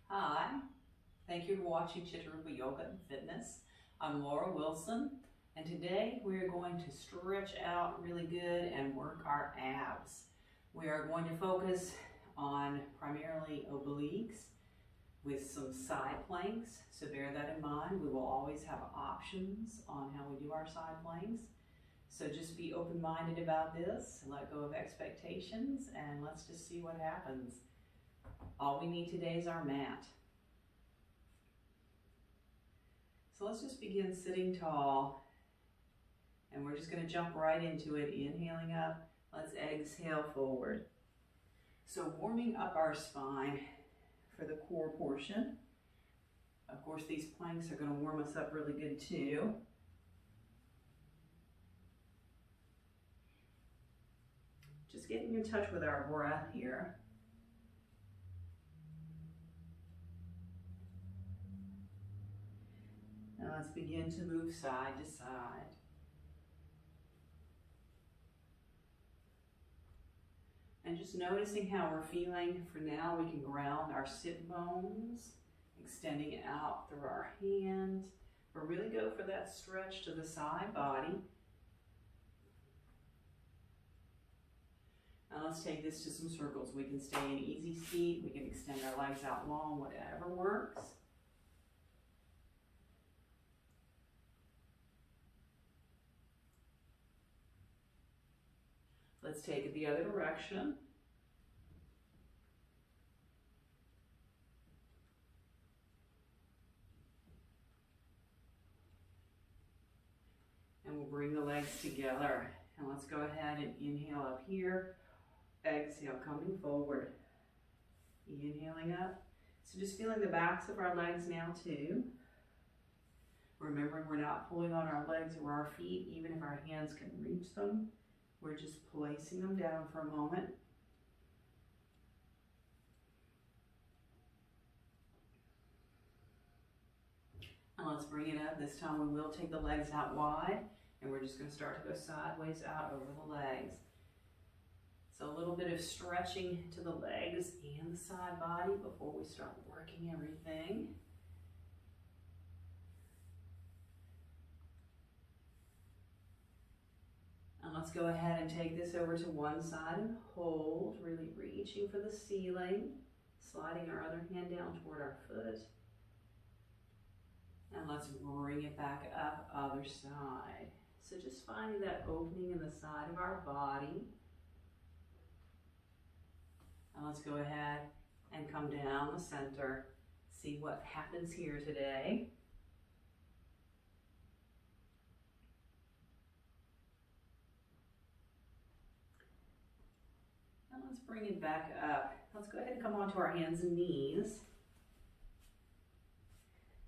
Hi, thank you for watching Chittarupa Yoga and Fitness. I'm Laura Wilson, and today we are going to stretch out really good and work our abs. We are going to focus on primarily obliques with some side planks, so bear that in mind. We will always have options on how we do our side planks. So just be open-minded about this and let go of expectations, and let's just see what happens. All we need today is our mat. So let's just begin sitting tall, and we're just going to jump right into it. Inhaling up, let's exhale forward. So warming up our spine for the core portion. Of course, these planks are going to warm us up really good too. Just getting in touch with our breath here. Now let's begin to move side to side. And just noticing how we're feeling. For now, we can ground our sit bones, extending out through our hands, but really go for that stretch to the side body. Now let's take this to some circles. We can stay in easy seat, we can extend our legs out long, whatever works. Let's take it the other direction. And we'll bring the legs together. And let's go ahead and inhale up here. Exhale, coming forward. Inhaling up. So just feeling the backs of our legs now too. Remembering we're not pulling on our legs or our feet, even if our hands can reach them. We're just placing them down for a moment. And let's bring it up. This time we will take the legs out wide, and we're just going to start to go sideways out over the legs. So a little bit of stretching to the legs and the side body before we start working everything. And let's go ahead and take this over to one side and hold, really reaching for the ceiling, sliding our other hand down toward our foot. And let's bring it back up other side. So just finding that opening in the side of our body. And let's go ahead and come down the center, see what happens here today. And let's bring it back up. Let's go ahead and come onto our hands and knees.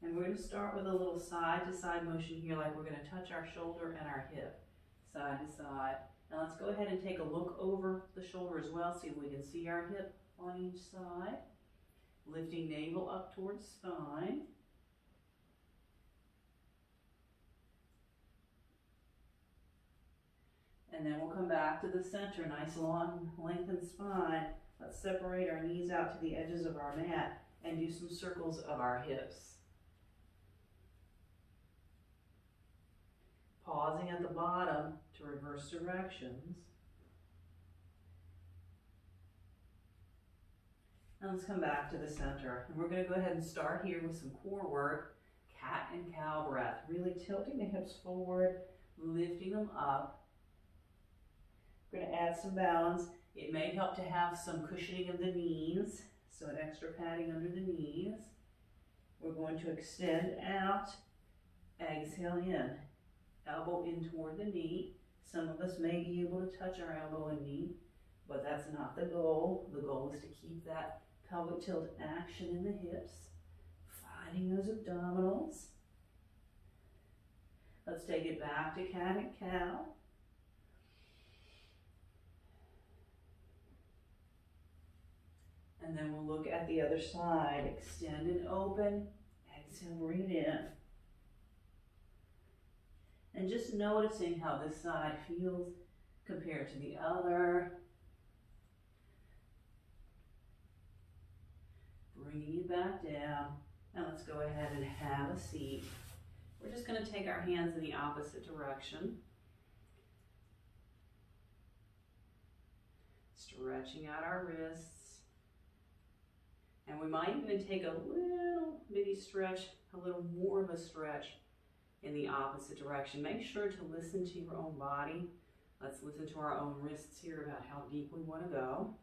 And we're going to start with a little side to side motion here, like we're going to touch our shoulder and our hip, side to side. Now let's go ahead and take a look over the shoulder as well, see if we can see our hip on each side. Lifting navel up towards spine. And then we'll come back to the center, nice long lengthened spine. Let's separate our knees out to the edges of our mat and do some circles of our hips. Pausing at the bottom to reverse directions. And let's come back to the center. And we're going to go ahead and start here with some core work, cat and cow breath. Really tilting the hips forward, lifting them up. We're going to add some balance. It may help to have some cushioning of the knees, so an extra padding under the knees. We're going to extend out, exhale in, elbow in toward the knee. Some of us may be able to touch our elbow and knee, but that's not the goal. The goal is to keep that pelvic tilt action in the hips, finding those abdominals. Let's take it back to cat and cow. And then we'll look at the other side. Extend and open. Exhale, breathe in. And just noticing how this side feels compared to the other. Bringing you back down. And let's go ahead and have a seat. We're just going to take our hands in the opposite direction. Stretching out our wrists. And we might even take a little bitty stretch, a little more of a stretch in the opposite direction. Make sure to listen to your own body. Let's listen to our own wrists here about how deep we want to go.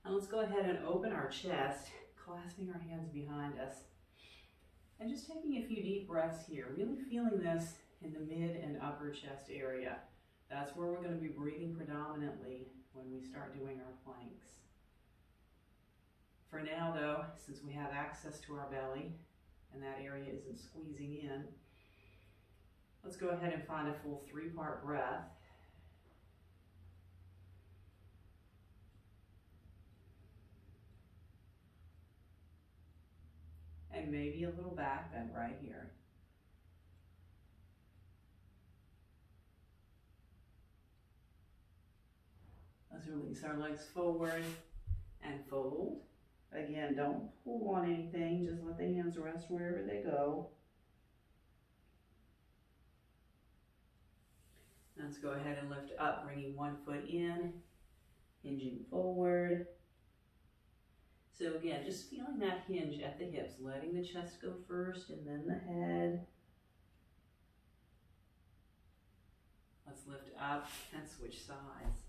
And let's go ahead and open our chest, clasping our hands behind us. And just taking a few deep breaths here, really feeling this in the mid and upper chest area. That's where we're going to be breathing predominantly when we start doing our planks. For now though, since we have access to our belly and that area isn't squeezing in, let's go ahead and find a full 3-part breath. And maybe a little back bend right here. Let's release our legs forward and fold. Again, don't pull on anything, just let the hands rest wherever they go. Let's go ahead and lift up, bringing one foot in, hinging forward. So again, just feeling that hinge at the hips, letting the chest go first and then the head. Let's lift up and switch sides.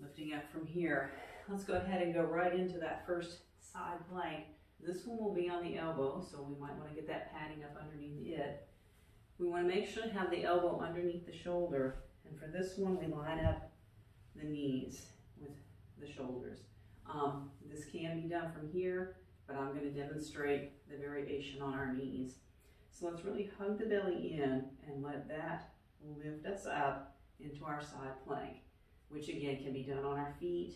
Lifting up from here, let's go ahead and go right into that first side plank. This one will be on the elbow, so we might want to get that padding up underneath it. We want to make sure to have the elbow underneath the shoulder, and for this one we line up the knees with the shoulders. This can be done from here, but I'm going to demonstrate the variation on our knees. So let's really hug the belly in and let that lift us up into our side plank, which again can be done on our feet.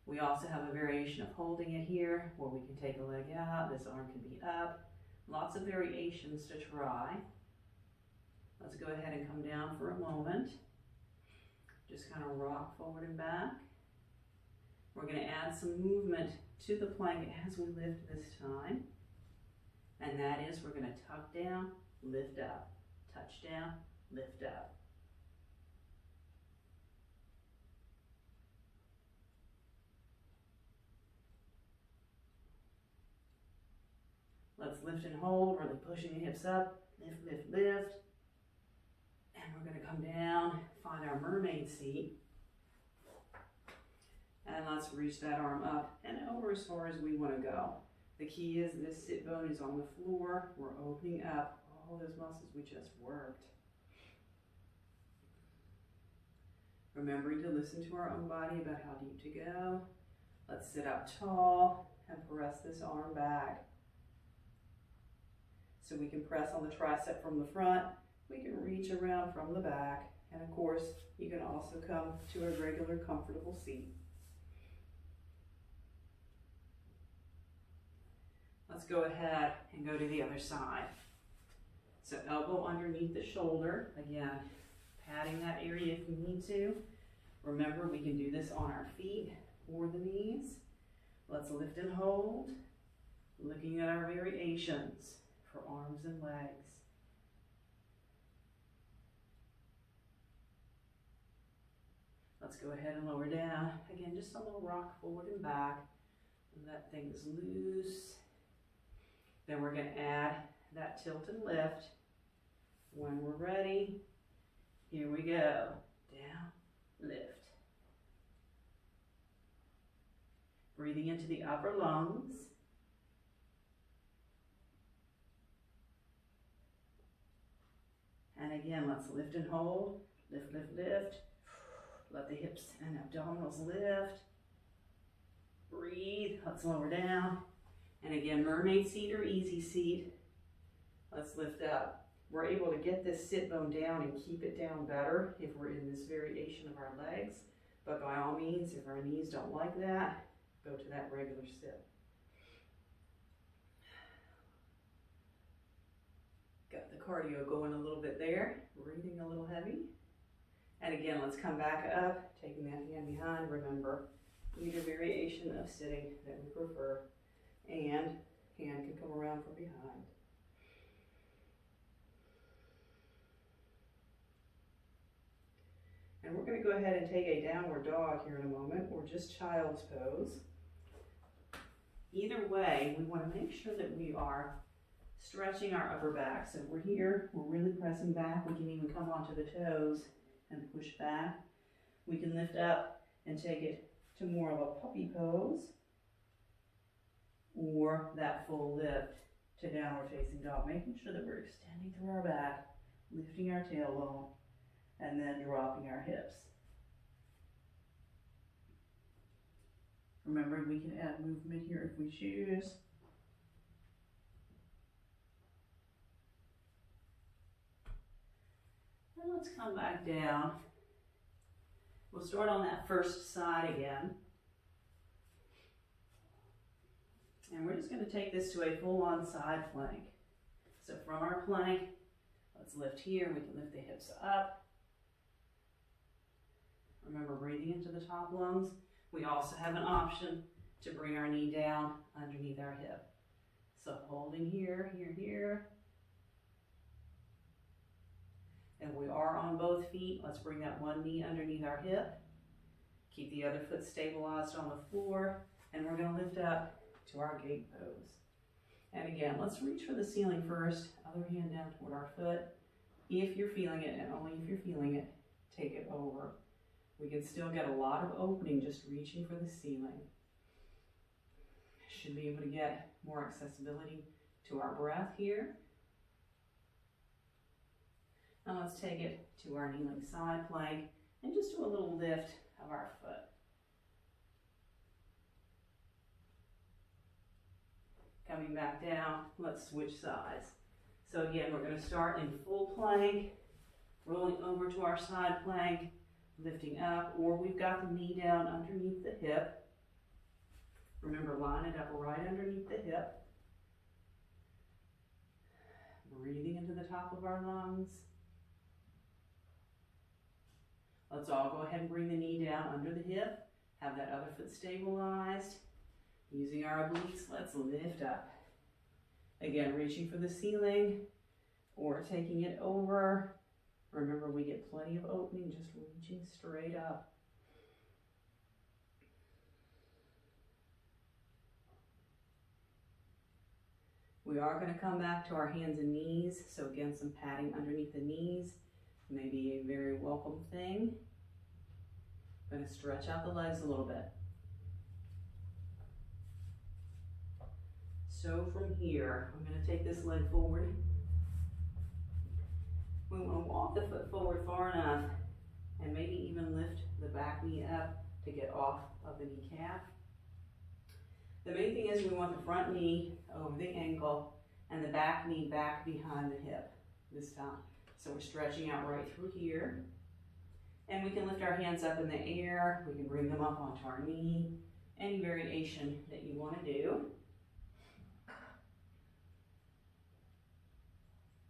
We also have a variation of holding it here, where we can take a leg out, this arm can be up. Lots of variations to try. Let's go ahead and come down for a moment. Just kind of rock forward and back. We're going to add some movement to the plank as we lift this time. And that is, we're going to tuck down, lift up, touch down, lift up. Let's lift and hold, really pushing the hips up, lift, lift, lift. And we're going to come down, find our mermaid seat. And let's reach that arm up and over as far as we want to go. The key is this sit bone is on the floor. We're opening up all those muscles we just worked. Remembering to listen to our own body about how deep to go. Let's sit up tall and press this arm back. So we can press on the tricep from the front, we can reach around from the back, and of course, you can also come to a regular comfortable seat. Let's go ahead and go to the other side. So elbow underneath the shoulder, again, padding that area if we need to. Remember, we can do this on our feet or the knees. Let's lift and hold, looking at our variations for arms and legs. Let's go ahead and lower down. Again, just a little rock forward and back. Let things loose. Then we're going to add that tilt and lift. When we're ready, here we go. Down, lift. Breathing into the upper lungs. And again, let's lift and hold. Lift, lift, lift. Let the hips and abdominals lift. Breathe. Let's lower down. And again, mermaid seat or easy seat. Let's lift up. We're able to get this sit bone down and keep it down better if we're in this variation of our legs. But by all means, if our knees don't like that, go to that regular sit. cardio going a little bit there. Breathing a little heavy. And again, let's come back up, taking that hand behind. Remember, either variation of sitting that we prefer, and hand can come around from behind. And we're going to go ahead and take a downward dog here in a moment, or just child's pose. Either way, we want to make sure that we are stretching our upper back. So we're here, we're really pressing back. We can even come onto the toes and push back. We can lift up and take it to more of a puppy pose, or that full lift to downward facing dog, making sure that we're extending through our back, lifting our tailbone, and then dropping our hips. Remember, we can add movement here if we choose. And let's come back down. We'll start on that first side again. And we're just going to take this to a full-on side plank. So from our plank, let's lift here. We can lift the hips up. Remember, breathing into the top lungs. We also have an option to bring our knee down underneath our hip. So holding here, here, here. And we are on both feet. Let's bring that one knee underneath our hip. Keep the other foot stabilized on the floor. And we're going to lift up to our gate pose. And again, let's reach for the ceiling first. Other hand down toward our foot. If you're feeling it, and only if you're feeling it, take it over. We can still get a lot of opening just reaching for the ceiling. Should be able to get more accessibility to our breath here. Now let's take it to our kneeling side plank and just do a little lift of our foot. Coming back down, let's switch sides. So again, we're going to start in full plank, rolling over to our side plank, lifting up, or we've got the knee down underneath the hip. Remember, line it up right underneath the hip. Breathing into the top of our lungs. Let's all go ahead and bring the knee down under the hip. Have that other foot stabilized. Using our obliques, let's lift up. Again, reaching for the ceiling or taking it over. Remember, we get plenty of opening just reaching straight up. We are going to come back to our hands and knees. So again, some padding underneath the knees may be a very welcome thing. I'm going to stretch out the legs a little bit. So from here, I'm going to take this leg forward. We want to walk the foot forward far enough and maybe even lift the back knee up to get off of the kneecap. The main thing is we want the front knee over the ankle and the back knee back behind the hip this time. So we're stretching out right through here. And we can lift our hands up in the air. We can bring them up onto our knee. Any variation that you want to do.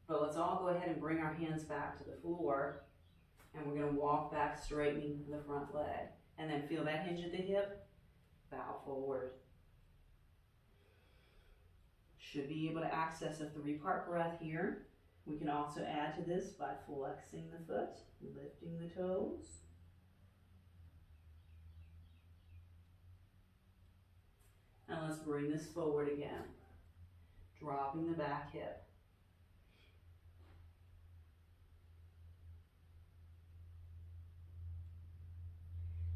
But let's all go ahead and bring our hands back to the floor. And we're going to walk back, straightening the front leg. And then feel that hinge at the hip. Bow forward. Should be able to access a 3-part breath here. We can also add to this by flexing the foot, lifting the toes. And let's bring this forward again. Dropping the back hip.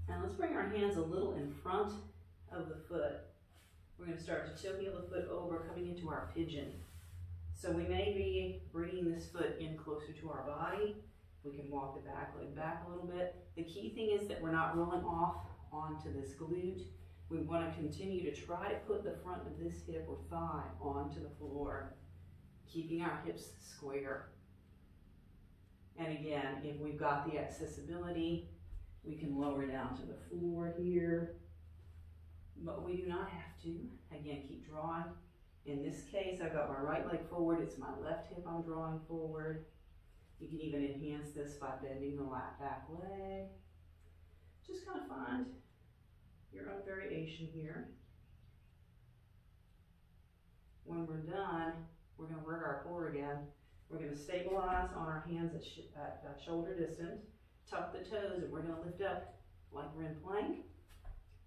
And let's bring our hands a little in front of the foot. We're going to start to toe-heel the foot over, coming into our pigeon. So we may be bringing this foot in closer to our body. We can walk the back leg back a little bit. The key thing is that we're not rolling off onto this glute. We want to continue to try to put the front of this hip or thigh onto the floor, keeping our hips square. And again, if we've got the accessibility, we can lower down to the floor here, but we do not have to. Again, keep drawing In this case, I've got my right leg forward. It's my left hip I'm drawing forward. You can even enhance this by bending the back leg. Just kind of find your own variation here. When we're done, we're going to work our core again. We're going to stabilize on our hands at shoulder distance, tuck the toes, and we're going to lift up like we're in plank.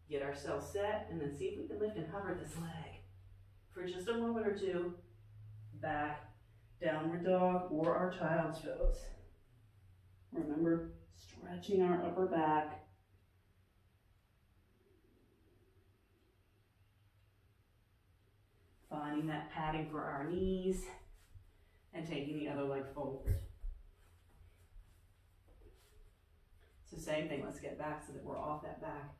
Get ourselves set, and then see if we can lift and hover this leg for just a moment or two. Back, downward dog, or our child's pose. Remember, stretching our upper back. Finding that padding for our knees, and taking the other leg forward. So same thing, let's get back so that we're off that back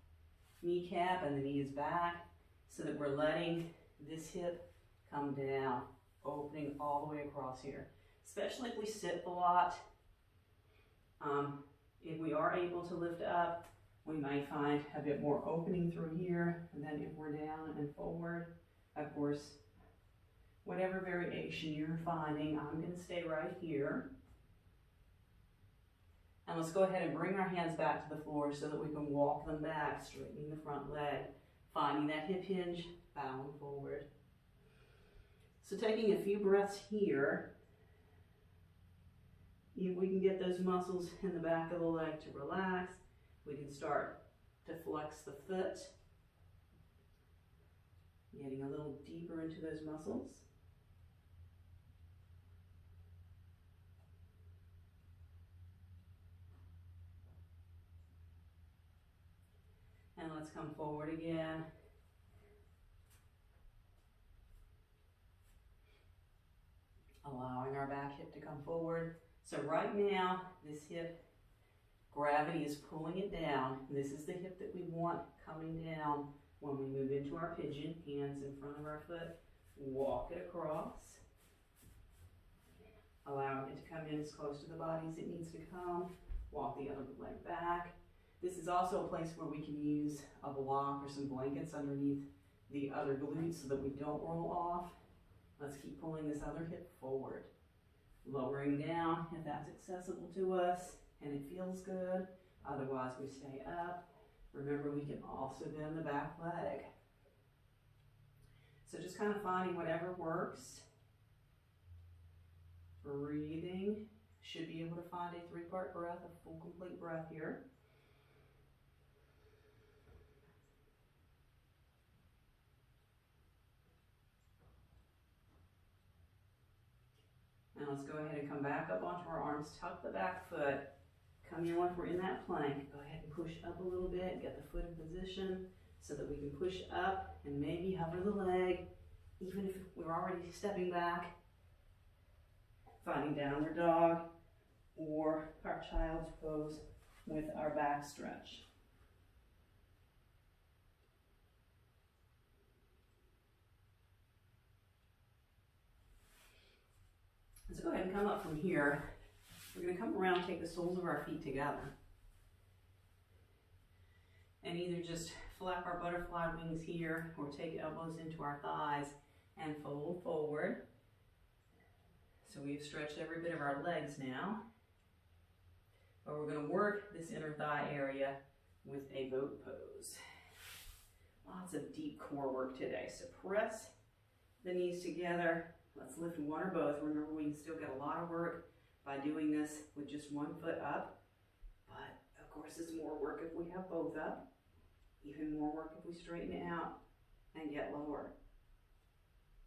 kneecap and the knee is back, so that we're letting this hip come down, opening all the way across here. Especially if we sit a lot, if we are able to lift up, we might find a bit more opening through here, and then if we're down and forward, of course, whatever variation you're finding, I'm going to stay right here. And let's go ahead and bring our hands back to the floor so that we can walk them back, straightening the front leg, finding that hip hinge, bowing forward. So taking a few breaths here, if we can get those muscles in the back of the leg to relax, we can start to flex the foot, getting a little deeper into those muscles. And let's come forward again. Allowing our back hip to come forward. So right now, this hip, gravity is pulling it down. This is the hip that we want coming down when we move into our pigeon, hands in front of our foot. Walk it across. Allowing it to come in as close to the body as it needs to come. Walk the other leg back. This is also a place where we can use a block or some blankets underneath the other glutes so that we don't roll off. Let's keep pulling this other hip forward. Lowering down if that's accessible to us and it feels good. Otherwise, we stay up. Remember, we can also bend the back leg. So just kind of finding whatever works. Breathing. Should be able to find a 3-part breath, a full complete breath here. Now let's go ahead and come back up onto our arms, tuck the back foot, come in like we're in that plank. Go ahead and push up a little bit, get the foot in position so that we can push up and maybe hover the leg, even if we're already stepping back. Finding downward dog or our child's pose with our back stretch. Let's go ahead and come up from here. We're going to come around, take the soles of our feet together. And either just flap our butterfly wings here or take elbows into our thighs and fold forward. So we've stretched every bit of our legs now. But we're going to work this inner thigh area with a boat pose. Lots of deep core work today. So press the knees together. Let's lift one or both. Remember, we can still get a lot of work by doing this with just one foot up. But of course, it's more work if we have both up. Even more work if we straighten it out and get lower.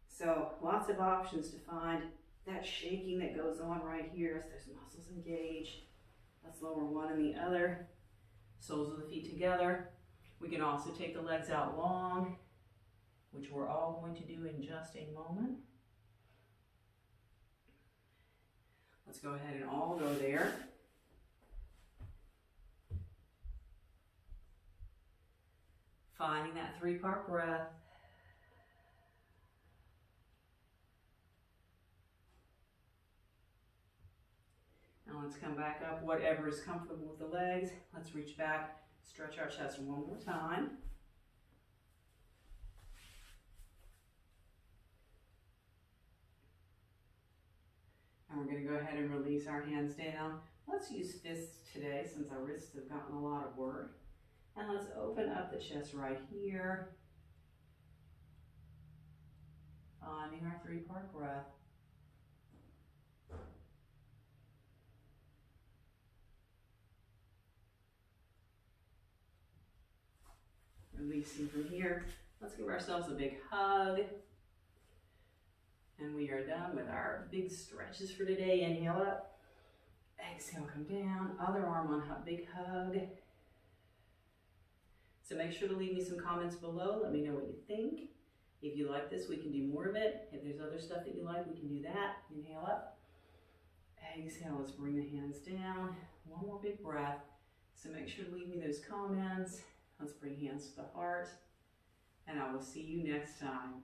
So lots of options to find that shaking that goes on right here as those muscles engage. Let's lower one and the other. Soles of the feet together. We can also take the legs out long, which we're all going to do in just a moment. Let's go ahead and all go there. Finding that 3-part breath. Now let's come back up, whatever is comfortable with the legs. Let's reach back, stretch our chest one more time. And we're going to go ahead and release our hands down. Let's use fists today since our wrists have gotten a lot of work. And let's open up the chest right here. Finding our 3-part breath. Releasing from here. Let's give ourselves a big hug. And we are done with our big stretches for today. Inhale up. Exhale, come down. Other arm on big hug. So make sure to leave me some comments below. Let me know what you think. If you like this, we can do more of it. If there's other stuff that you like, we can do that. Inhale up. Exhale, let's bring the hands down. One more big breath. So make sure to leave me those comments. Let's bring hands to the heart. And I will see you next time.